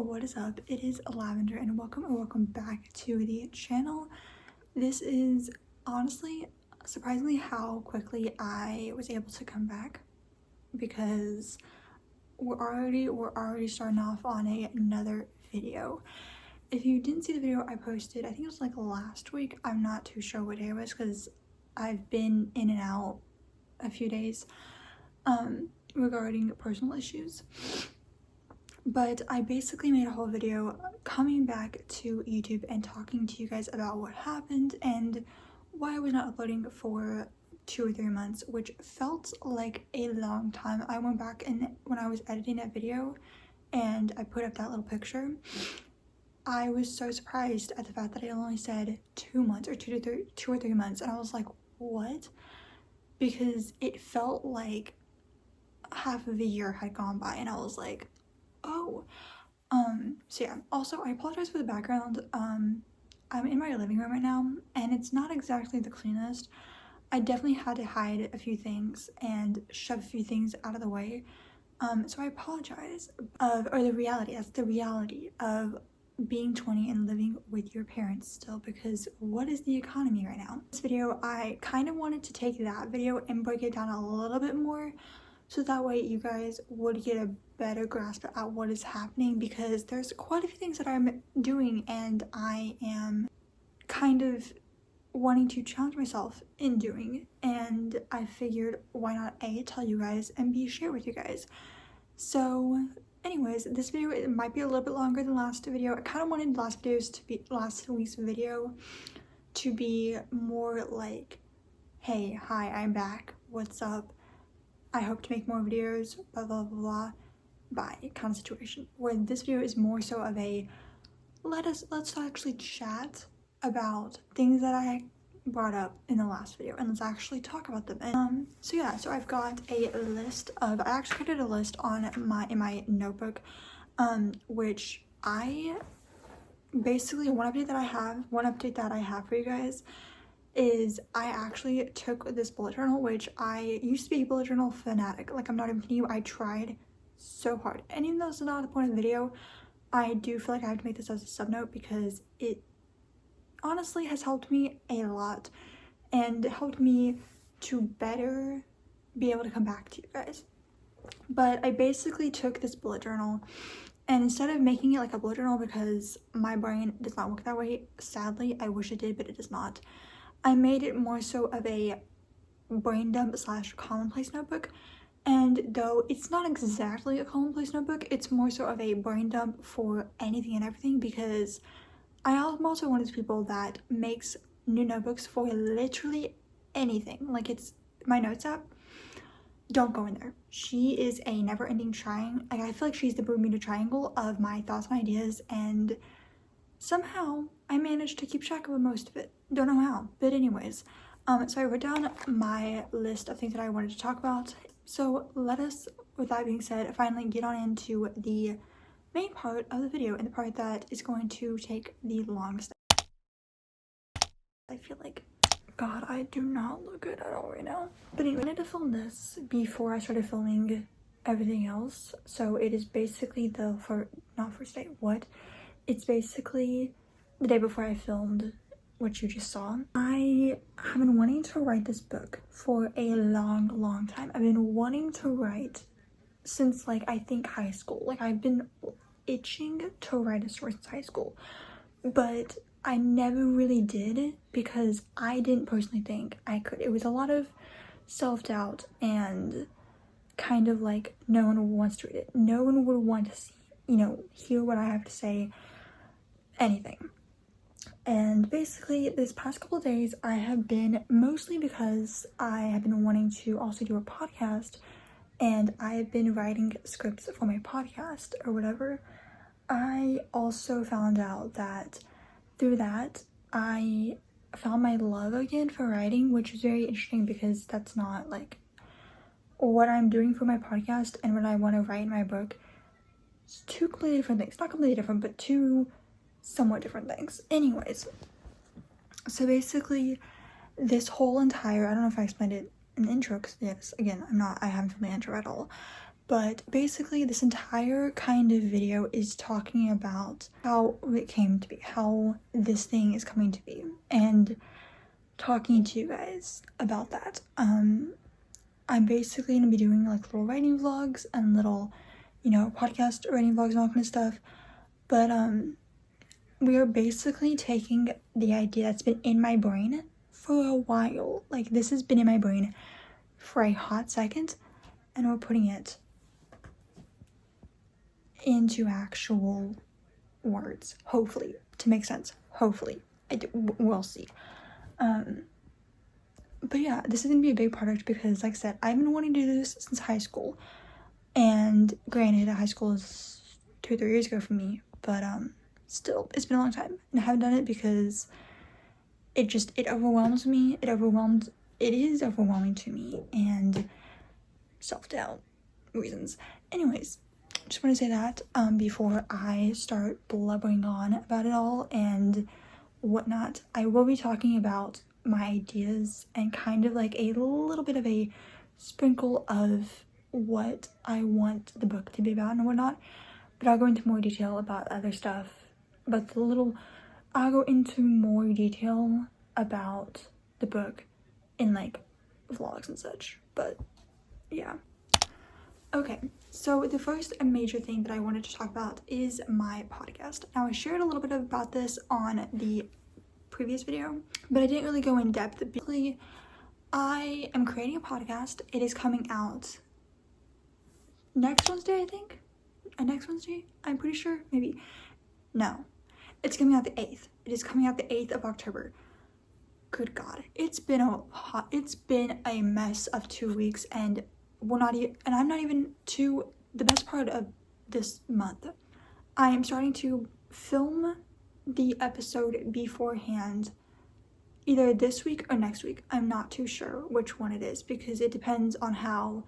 what is up? It is Lavender and welcome back to the channel. This is honestly surprisingly how quickly I was able to come back, because we're already starting off on another video. If you didn't see the video I posted, I think it was like last week, I'm not too sure what day it was because I've been in and out a few days regarding personal issues. But I basically made a whole video coming back to YouTube and talking to you guys about what happened and why I was not uploading for 2 or 3 months, which felt like a long time. I went back and when I was editing that video and I put up that little picture, I was so surprised at the fact that it only said 2 months or 2 or 3 months, and I was like, what? Because it felt like half of a year had gone by, and I was like, oh. So yeah, also I apologize for the background. I'm in my living room right now and it's not exactly the cleanest. I definitely had to hide a few things and shove a few things out of the way, so I apologize. That's the reality of being 20 and living with your parents still, because what is the economy right now? This video, I kind of wanted to take that video and break it down a little bit more, so that way you guys would get a better grasp at what is happening, because there's quite a few things that I'm doing and I am kind of wanting to challenge myself in doing, and I figured why not A, tell you guys, and B, share with you guys. So anyways, this video, it might be a little bit longer than last video. I kind of wanted last week's video to be more like, hey, hi, I'm back, what's up, I hope to make more videos, blah blah blah blah, bye kind of situation. Where this video is more so of a let's actually chat about things that I brought up in the last video and let's actually talk about them. And so yeah, so I've got a list of, I actually created a list on in my notebook, which I basically one update that I have for you guys is I actually took this bullet journal, which I used to be a bullet journal fanatic. Like, I'm not even kidding you, I tried so hard. And even though it's not the point of the video, I do feel like I have to make this as a sub note because it honestly has helped me a lot and helped me to better be able to come back to you guys. But I basically took this bullet journal, and instead of making it like a bullet journal, because my brain does not work that way, sadly, I wish it did, but it does not, I made it more so of a brain dump / commonplace notebook. And though it's not exactly a commonplace notebook, it's more so of a brain dump for anything and everything, because I am also one of those people that makes new notebooks for literally anything. Like, it's my notes app, don't go in there. She is a never-ending trying, like, I feel like she's the Bermuda Triangle of my thoughts and ideas, and somehow I managed to keep track of most of it. Don't know how, but anyways, so I wrote down my list of things that I wanted to talk about. So let us, with that being said, finally get on into the main part of the video, and the part that is going to take the longest. I feel like, God, I do not look good at all right now. But anyway, I wanted to film this before I started filming everything else. So it is basically it's basically the day before I filmed what you just saw. I have been wanting to write this book for a long time. I've been wanting to write since, like, I think high school. Like, I've been itching to write a story since high school, but I never really did because I didn't personally think I could. It was a lot of self-doubt and kind of like, no one wants to read it, no one would want to see, hear what I have to say, anything. And basically this past couple of days I have been, mostly because I have been wanting to also do a podcast and I have been writing scripts for my podcast or whatever, I also found out that through that I found my love again for writing, which is very interesting because that's not like what I'm doing for my podcast and what I want to write in my book. It's two completely different things. Not completely different, but two somewhat different things. Anyways, so basically this whole entire, I don't know if I explained it in the intro, because yes, again, I haven't filmed the intro at all, But basically this entire kind of video is talking about how it came to be, how this thing is coming to be, and talking to you guys about that. I'm basically gonna be doing like little writing vlogs and little, podcast writing vlogs and all kind of stuff. But we are basically taking the idea that's been in my brain for a while. Like, this has been in my brain for a hot second, and we're putting it into actual words, hopefully, to make sense. Hopefully. We'll see. But yeah, this is gonna be a big project because, like I said, I've been wanting to do this since high school. And granted, high school is 2-3 years ago for me, but still, it's been a long time. And I haven't done it because it overwhelms me. It is overwhelming to me, and self-doubt reasons. Anyways, just want to say that before I start blubbering on about it all and whatnot. I will be talking about my ideas and kind of like a little bit of a sprinkle of what I want the book to be about and whatnot, but I'll go into more detail about other stuff. But I'll go into more detail about the book in like vlogs and such. But yeah. Okay, so the first major thing that I wanted to talk about is my podcast. Now, I shared a little bit about this on the previous video, but I didn't really go in depth. Basically, I am creating a podcast. It is coming out next Wednesday, I think. Next Wednesday? I'm pretty sure. Maybe. No. It's coming out the 8th. It is coming out the 8th of October. Good God. It's been a mess of 2 weeks, and I'm not even to the best part of this month. I am starting to film the episode beforehand, either this week or next week. I'm not too sure which one it is because it depends on how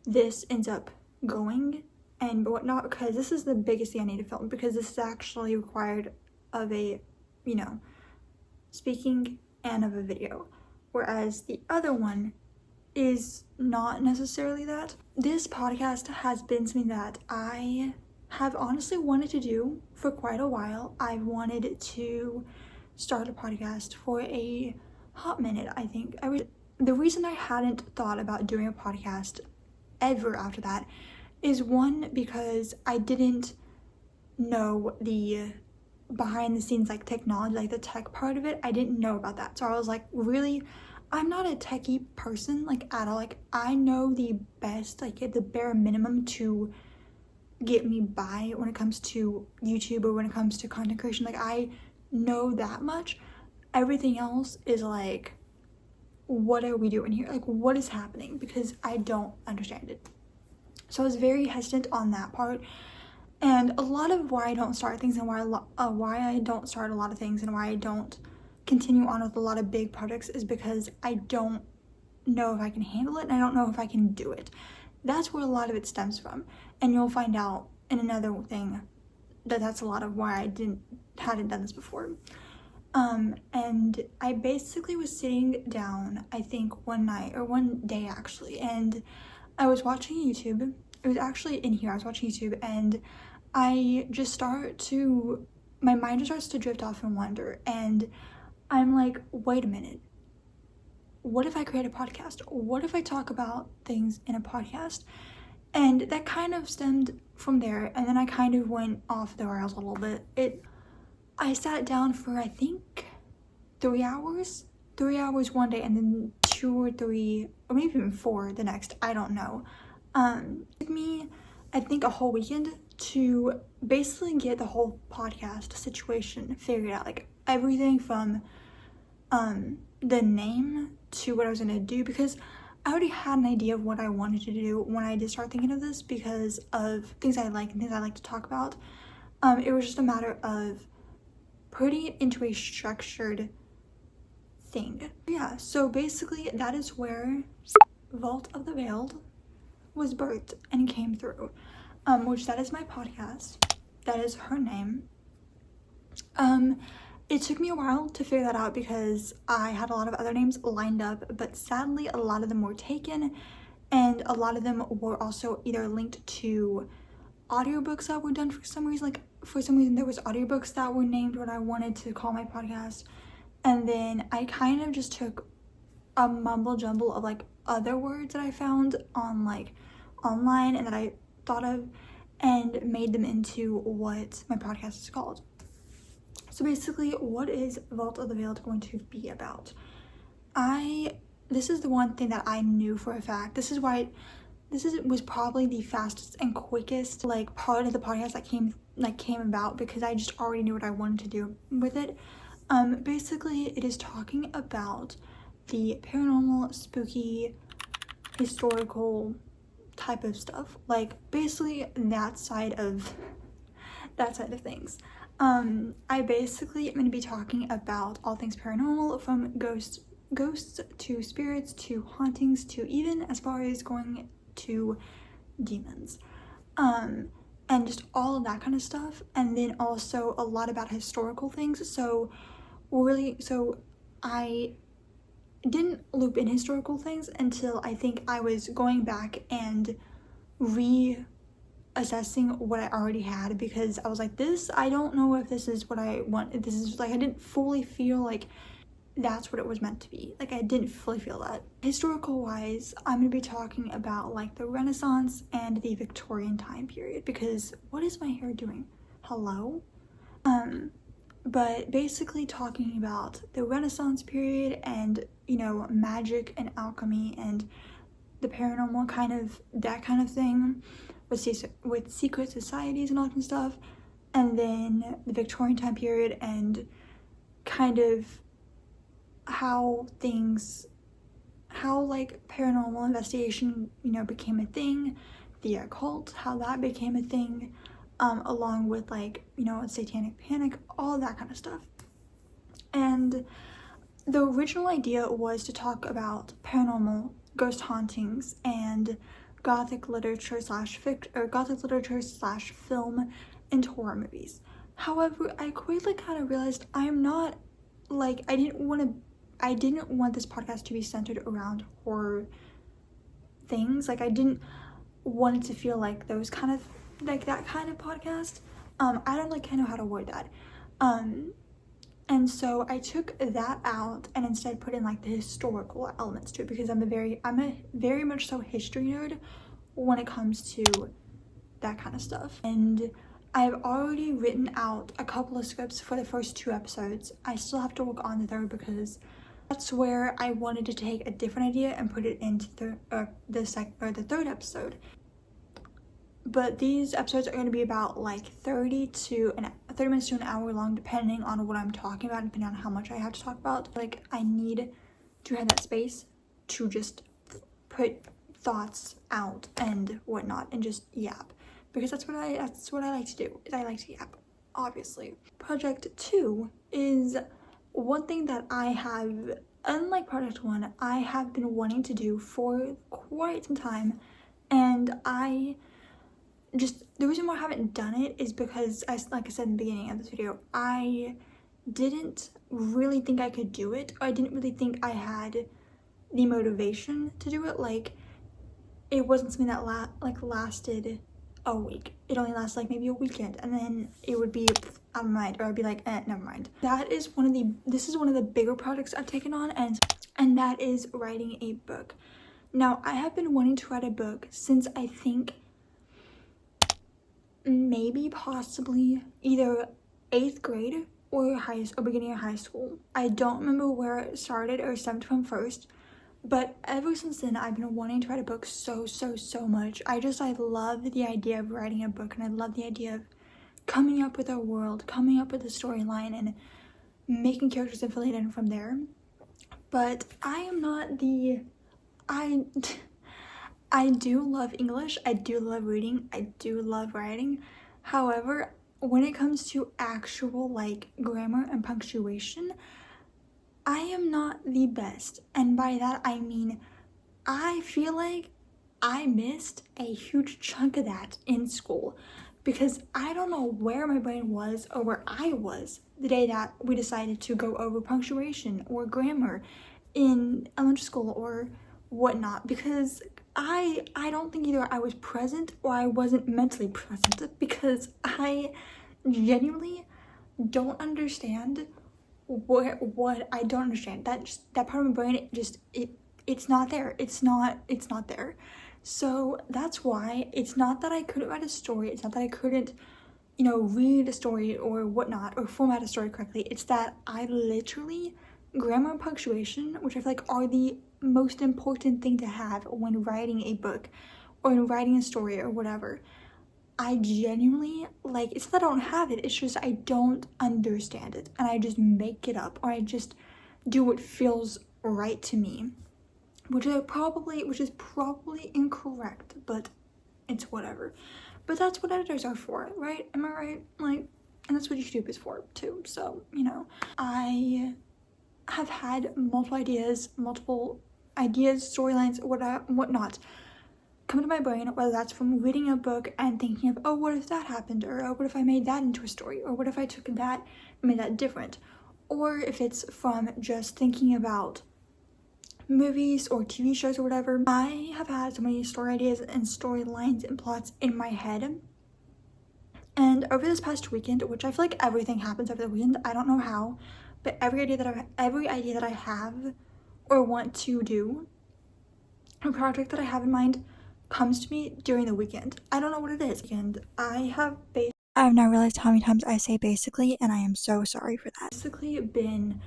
this ends up going and whatnot, because this is the biggest thing I need to film, because this is actually required of a, speaking and of a video, whereas the other one is not necessarily that. This podcast has been something that I have honestly wanted to do for quite a while. I've wanted to start a podcast for a hot minute, I think. The reason I hadn't thought about doing a podcast ever after that is, one, because I didn't know the behind the scenes, like technology, like the tech part of it. I didn't know about that. So I was like, really, I'm not a techie person, like, at all. Like, I know the best, like, the bare minimum to get me by when it comes to YouTube or when it comes to content creation. Like, I know that much. Everything else is like, what are we doing here? Like, what is happening? Because I don't understand it. So I was very hesitant on that part. And a lot of why I don't start things and why I don't start a lot of things and why I don't continue on with a lot of big projects is because I don't know if I can handle it, and I don't know if I can do it. That's where a lot of it stems from, and you'll find out in another thing that that's a lot of why I hadn't done this before. And I basically was sitting down, I think one day actually, and I was watching YouTube. It was actually in here. I was watching YouTube, and my mind just starts to drift off and wander, and I'm like, wait a minute. What if I create a podcast? What if I talk about things in a podcast? And that kind of stemmed from there, and then I kind of went off the rails a little bit. I sat down for, I think, 3 hours. 3 hours one day, and then 2 or 3, or maybe even 4 the next. I don't know. It took me, I think, a whole weekend to basically get the whole podcast situation figured out. Like, everything from the name to what I was gonna do, because I already had an idea of what I wanted to do when I did start thinking of this, because of things I like and things I like to talk about. It was just a matter of putting it into a structured thing. Yeah, so basically that is where Vault of the Veiled was birthed and came through, which that is my podcast. That is her name. It took me a while to figure that out because I had a lot of other names lined up, but sadly a lot of them were taken, and a lot of them were also either linked to audiobooks that were done for some reason. Like, for some reason there was audiobooks that were named what I wanted to call my podcast, and then I kind of just took a mumble jumble of like other words that I found on like online and that I thought of and made them into what my podcast is called. So basically, what is Vault of the Veiled going to be about? This is the one thing that I knew for a fact. This was probably the fastest and quickest like part of the podcast that came about, because I just already knew what I wanted to do with it. Basically, it is talking about the paranormal, spooky, historical type of stuff. Like, basically that side of things. I basically am going to be talking about all things paranormal, from ghosts to spirits to hauntings to even as far as going to demons, and just all of that kind of stuff. And then also a lot about historical things. So I didn't loop in historical things until I think I was going back and reassessing what I already had, because I was like, I don't know if this is what I want. This is like, I didn't fully feel like that's what it was meant to be. Like, I didn't fully feel that. Historical wise, I'm going to be talking about like the Renaissance and the Victorian time period, because what is my hair doing? Hello? But basically talking about the Renaissance period and, magic and alchemy and the paranormal that kind of thing, with secret societies and all that kind of stuff. And then the Victorian time period and kind of how like paranormal investigation, became a thing, the occult, how that became a thing, along with like, satanic panic, all that kind of stuff. And the original idea was to talk about paranormal, ghost hauntings, and gothic literature slash film and horror movies. However, I quickly kind of realized I'm not like, I didn't want this podcast to be centered around horror things. Like, I didn't want it to feel like those kind of like that kind of podcast. I don't like know how to word that. And so I took that out and instead put in like the historical elements to it, because I'm a very much so history nerd when it comes to that kind of stuff. And I've already written out a couple of scripts for the first 2 episodes. I still have to work on the third, because that's where I wanted to take a different idea and put it into the third episode. But these episodes are going to be about like 30 minutes to an hour long, depending on what I'm talking about, depending on how much I have to talk about. Like, I need to have that space to just put thoughts out and whatnot and just yap, because that's what I like to do, is I like to yap, obviously. Project 2 is one thing that I have, unlike Project 1, I have been wanting to do for quite some time, and the reason why I haven't done it is because, like I said in the beginning of this video, I didn't really think I could do it. I didn't really think I had the motivation to do it. Like, it wasn't something that lasted a week. It only lasted like maybe a weekend, and then it would be out of my mind, or I'd be like, never mind. This is one of the bigger projects I've taken on, and that is writing a book. Now, I have been wanting to write a book since I think maybe possibly either 8th grade or beginning of high school. I don't remember where it started or stemmed from first, but ever since then I've been wanting to write a book so much. I love the idea of writing a book, and I love the idea of coming up with a world, coming up with a storyline, and making characters and filling it in from there. But I am not I do love English, I do love reading, I do love writing. However, when it comes to actual like grammar and punctuation, I am not the best. And by that I mean, I feel like I missed a huge chunk of that in school, because I don't know where my brain was or where I was the day that we decided to go over punctuation or grammar in elementary school or whatnot, because I don't think either I was present or I wasn't mentally present, because I genuinely don't understand what I don't understand. That part of my brain, it's not there. It's not there. So that's why it's not that I couldn't write a story. It's not that I couldn't, read a story or whatnot, or format a story correctly. It's that I literally, grammar and punctuation, which I feel like are the most important thing to have when writing a book or when writing a story or whatever, I genuinely, like, it's not that I don't have it, it's just I don't understand it, and I just make it up, or I just do what feels right to me, which is probably incorrect, but it's whatever. But that's what editors are for, right? Am I right? Like, and that's what YouTube is for too. So, I have had multiple ideas, storylines, whatnot, come to my brain, whether that's from reading a book and thinking of, oh, what if that happened, or oh, what if I made that into a story, or what if I took that and made that different, or if it's from just thinking about movies or TV shows or whatever. I have had so many story ideas and storylines and plots in my head, and over this past weekend, which I feel like everything happens over the weekend, I don't know how, but every idea that I have or want to do, a project that I have in mind, comes to me during the weekend. I don't know what it is. And I have now realized how many times I say basically, and I am so sorry for that. Basically been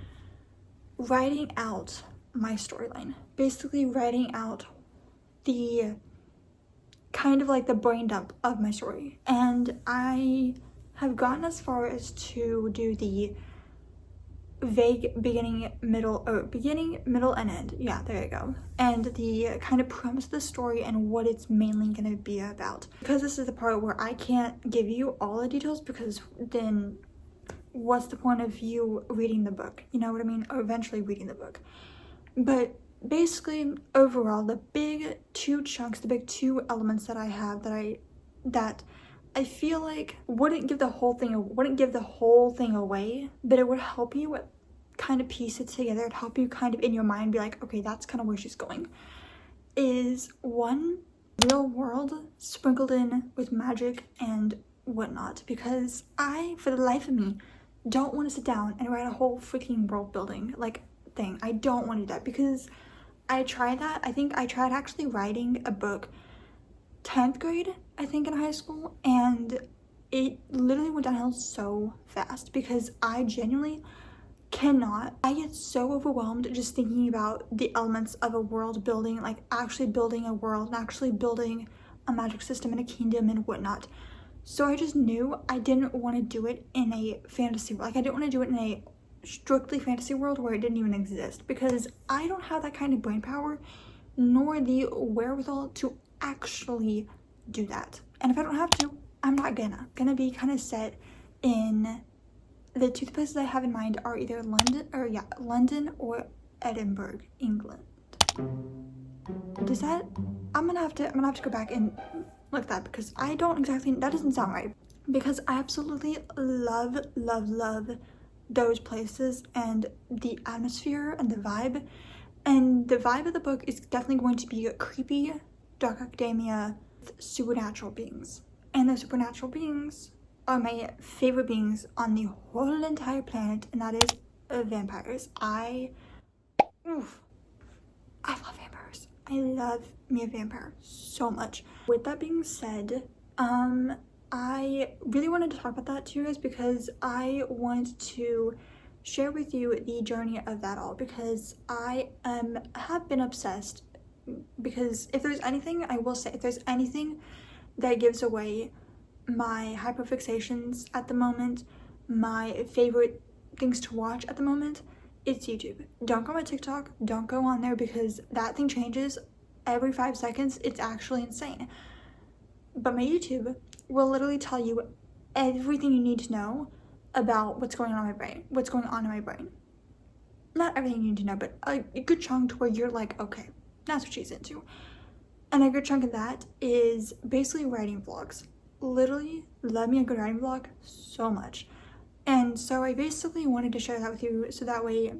writing out my storyline. Basically writing out the kind of like the brain dump of my story. And I have gotten as far as to do the vague beginning, middle, and end. Yeah, there you go. And the kind of premise of the story and what it's mainly going to be about. Because this is the part where I can't give you all the details, because then what's the point of you reading the book? You know what I mean? Or eventually reading the book. But basically, overall, the big two elements that I have that I feel like wouldn't give the whole thing away, but it would help you kind of piece it together. It'd help you kind of in your mind be like, okay, that's kind of where she's going. Is one, real world sprinkled in with magic and whatnot, because I, for the life of me, don't want to sit down and write a whole freaking world building thing. I don't want to do that, because I tried that. I think I tried actually writing a book 10th grade, I think, in high school, and it literally went downhill so fast, because I genuinely cannot. I get so overwhelmed just thinking about the elements of a world building, like actually building a world and actually building a magic system and a kingdom and whatnot. So I just knew I didn't want to do it in a fantasy world. Like, I didn't want to do it in a strictly fantasy world where it didn't even exist, because I don't have that kind of brain power nor the wherewithal to actually do that. And if I don't have to, I'm not gonna be kind of set in the two places I have in mind are either London or Edinburgh, England. Does that, I'm gonna have to go back and look at that, because I don't exactly, that doesn't sound right, because I absolutely love those places and the atmosphere and the vibe. And the vibe of the book is definitely going to be creepy, dark academia, with supernatural beings. And the supernatural beings are my favorite beings on the whole entire planet, and that is vampires. I love vampires. I love me a vampire so much. With that being said, I really wanted to talk about that to you guys, because I want to share with you the journey of that all, because I have been obsessed. Because if there's anything, I will say, if there's anything that gives away my hyperfixations at the moment, my favorite things to watch at the moment, it's YouTube. Don't go on my TikTok, don't go on there, because that thing changes every 5 seconds. It's actually insane. But my YouTube will literally tell you everything you need to know about what's going on in my brain. Not everything you need to know, but a good chunk to where you're like, okay, that's what she's into. And a good chunk of that is basically writing vlogs. Literally love me a good writing vlog so much. And so I basically wanted to share that with you, so that way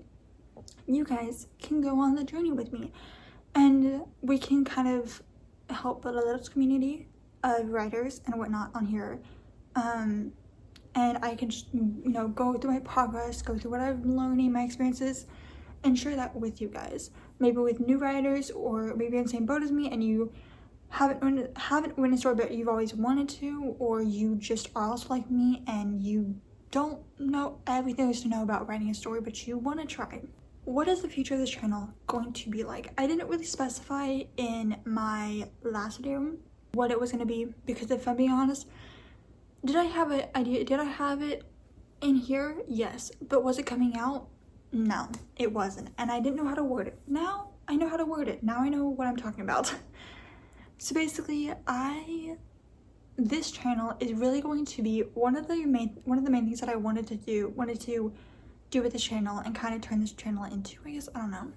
you guys can go on the journey with me, and we can kind of help build a little community of writers and whatnot on here. And I can, go through my progress, go through what I'm learning, my experiences, and share that with you guys. Maybe with new writers, or maybe in the same boat as me and you haven't written a story but you've always wanted to, or you just are also like me and you don't know everything there is to know about writing a story but you want to try. What is the future of this channel going to be like? I didn't really specify in my last video what it was going to be, because if I'm being honest, did I have an idea? Did I have it in here? Yes. But was it coming out? No, it wasn't. And I didn't know how to word it. Now I know how to word it. Now I know what I'm talking about. So basically, this channel is really going to be one of the main things that I wanted to do with this channel, and kind of turn this channel into, I guess, I don't know,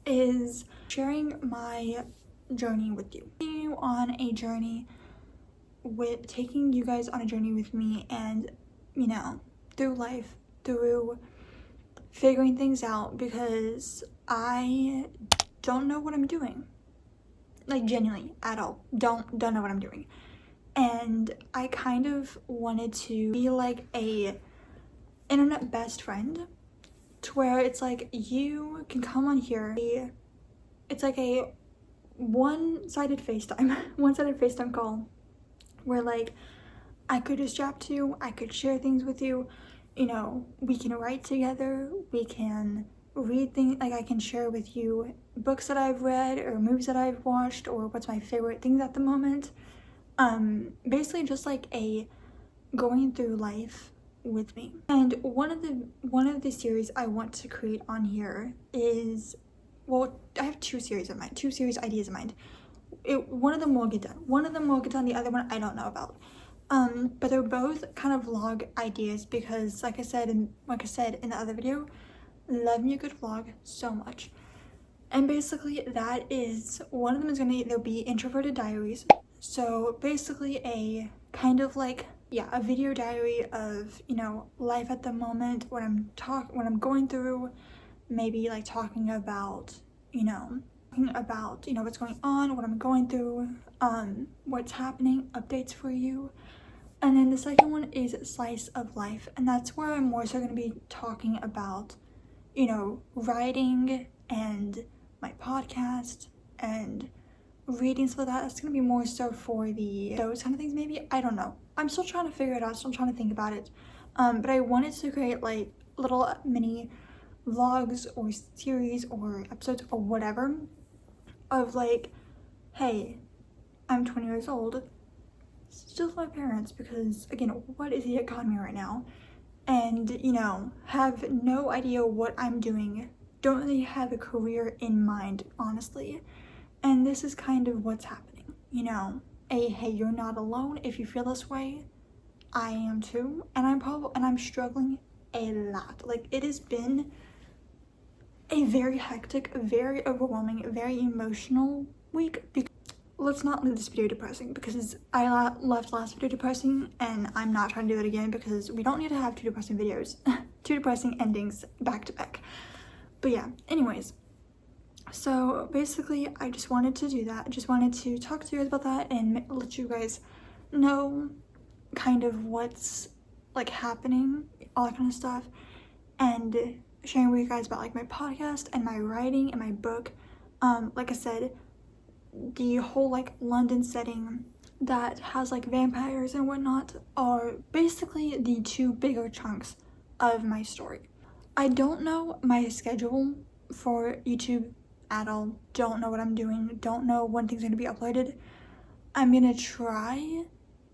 is sharing my journey with you. Taking you on a journey taking you guys on a journey with me, and through life, through figuring things out, because I don't know what I'm doing, like genuinely at all. Don't know what I'm doing, and I kind of wanted to be like a internet best friend, to where it's like you can come on here, it's like a one-sided FaceTime call, where like I could just chat to you, I could share things with you, we can write together, we can read things, like I can share with you books that I've read or movies that I've watched, or what's my favorite things at the moment. Basically just like a going through life with me. And one of the series I want to create on here is, well, I have two series ideas in mind. One of them will get done. The other one I don't know about. But they're both kind of vlog ideas, because like I said in the other video, love me a good vlog so much. And basically that is, one of them is gonna either be introverted diaries. So basically a kind of like, yeah, a video diary of, life at the moment, what I'm going through, maybe like talking about, what's going on, what I'm going through, what's happening, updates for you. And then the second one is slice of life, and that's where I'm more so going to be talking about, writing and my podcast and reading, so that's going to be more so for those kind of things. Maybe, I don't know, I'm still trying to figure it out, still trying to think about it. But I wanted to create like little mini vlogs or series or episodes or whatever of like, hey, I'm 20 years old, still with my parents, because again, what is the economy right now, and have no idea what I'm doing, don't really have a career in mind, honestly. And this is kind of what's happening, hey, you're not alone if you feel this way. I am too, and I'm struggling a lot. Like, it has been a very hectic, very overwhelming, very emotional week. Let's not leave this video depressing, because I left last video depressing, and I'm not trying to do it again, because we don't need to have two depressing videos, two depressing endings back to back. But yeah, anyways, so basically I just wanted to do that. I just wanted to talk to you guys about that and let you guys know kind of what's like happening, all that kind of stuff, and sharing with you guys about like my podcast and my writing and my book. Like I said, the whole like London setting that has like vampires and whatnot are basically the two bigger chunks of my story. I don't know my schedule for YouTube at all. Don't know what I'm doing. Don't know when things are going to be uploaded. I'm gonna try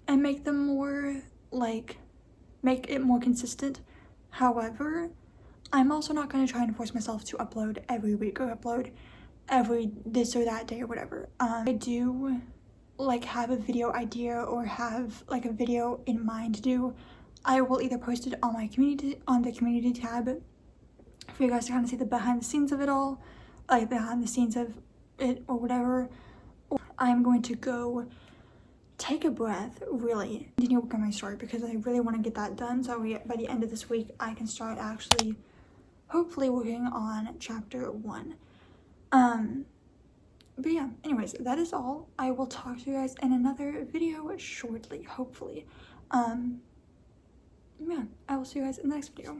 and make them more like, make it more consistent. However, I'm also not going to try and force myself to upload every week or upload every this or that day or whatever. I do like have a video idea or have like a video in mind to do. I will either post it on my community tab for you guys to kind of see the behind the scenes of it all, like behind the scenes of it or whatever. Or I'm going to go take a breath, really continue working on my story, because I really want to get that done, so by the end of this week I can start actually hopefully working on chapter 1. But yeah, anyways, that is all. I will talk to you guys in another video shortly, hopefully. Yeah, I will see you guys in the next video.